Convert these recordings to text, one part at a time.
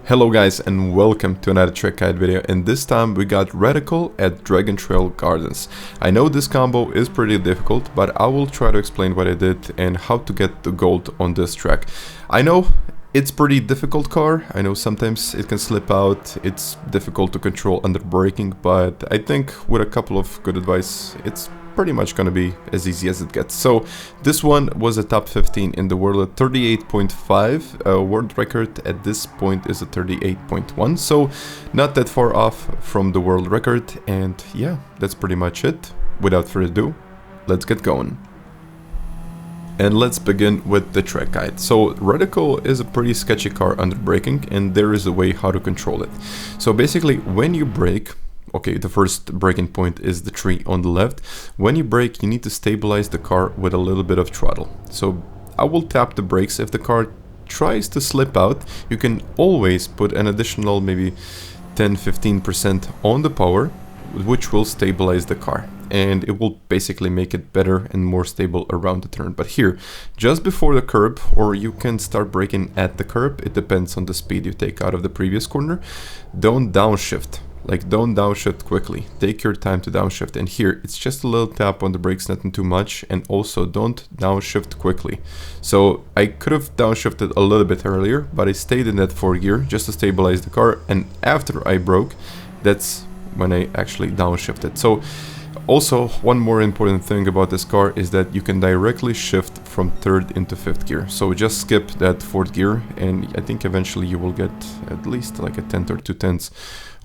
Hello guys and welcome to another track guide video, and this time we got Radical at Dragon Trail Gardens. I know this combo is pretty difficult, but I will try to explain what I did and how to get the gold on this track. I know it's pretty difficult car, I know sometimes it can slip out, it's difficult to control under braking, but I think with a couple of good advice it's pretty much gonna be as easy as it gets. So this one was a top 15 in the world at 38.5. World record at this point is a 38.1, so not that far off from the world record. And yeah, that's pretty much it. Without further ado, let's get going. And let's begin with the track guide. So Radical is a pretty sketchy car under braking, and there is a way how to control it. So basically when you brake, okay, the first braking point is the tree on the left. When you brake, you need to stabilize the car with a little bit of throttle. So I will tap the brakes. If the car tries to slip out, you can always put an additional maybe 10-15% on the power, which will stabilize the car. And it will basically make it better and more stable around the turn. But here, just before the curb, or you can start braking at the curb, it depends on the speed you take out of the previous corner, don't downshift. Like, don't downshift quickly, take your time to downshift. And here it's just a little tap on the brakes, nothing too much, and also don't downshift quickly. So I could have downshifted a little bit earlier, but I stayed in that 4th gear just to stabilize the car, and after I broke, that's when I actually downshifted. So also, one more important thing about this car is that you can directly shift from 3rd into 5th gear. So just skip that 4th gear, and I think eventually you will get at least like a 10th or 2/10ths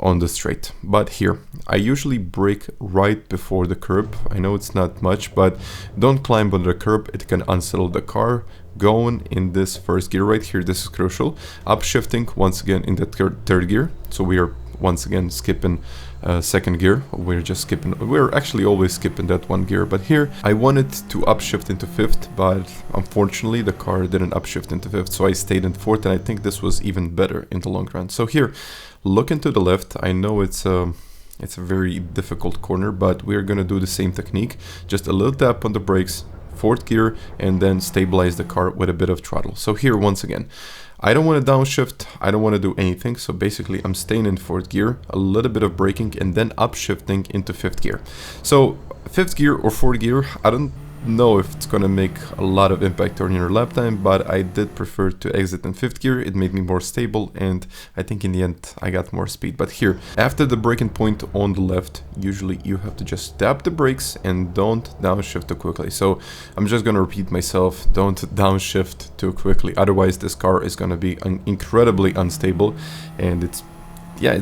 on the straight. But here, I usually brake right before the curb. I know it's not much, but don't climb on the curb, it can unsettle the car. Going in this 1st gear right here, this is crucial. Upshifting once again in the 3rd gear. So we are once again skipping 2nd gear. We're actually always skipping that 1 gear, but here I wanted to upshift into 5th, but unfortunately the car didn't upshift into 5th, so I stayed in 4th, and I think this was even better in the long run. So here, looking to the left, I know it's a very difficult corner, but we're gonna do the same technique, just a little tap on the brakes, 4th gear, and then stabilize the car with a bit of throttle. So here, once again, I don't want to downshift, I don't want to do anything, so basically I'm staying in 4th gear, a little bit of braking, and then upshifting into 5th gear. So 5th gear or 4th gear, I don't know if it's gonna make a lot of impact on your lap time, but I did prefer to exit in 5th gear. It made me more stable, and I think in the end I got more speed. But here, after the braking point on the left, usually you have to just tap the brakes and don't downshift too quickly. So I'm just gonna repeat myself, don't downshift too quickly, otherwise this car is gonna be incredibly unstable, and it's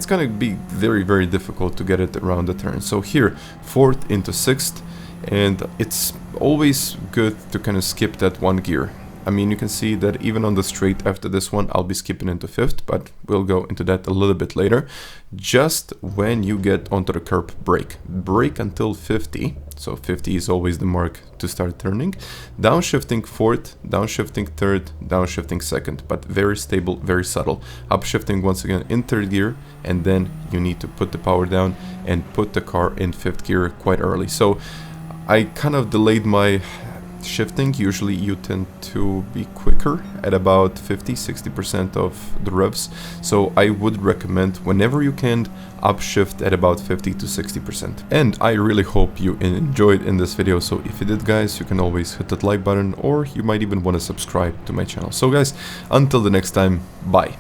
gonna be very, very difficult to get it around the turn. So here, 4th into 6th, and it's always good to kind of skip that 1 gear. I mean, you can see that even on the straight after this one, I'll be skipping into 5th, but we'll go into that a little bit later. Just when you get onto the curb, brake until 50. So 50 is always the mark to start turning. Downshifting 4th, downshifting 3rd, downshifting 2nd, but very stable, very subtle. Upshifting once again in 3rd gear, and then you need to put the power down and put the car in 5th gear quite early. So I kind of delayed my shifting. Usually you tend to be quicker at about 50-60% of the revs, so I would recommend whenever you can upshift at about 50-60%. And I really hope you enjoyed in this video, so if you did guys, you can always hit that like button, or you might even want to subscribe to my channel. So guys, until the next time, bye.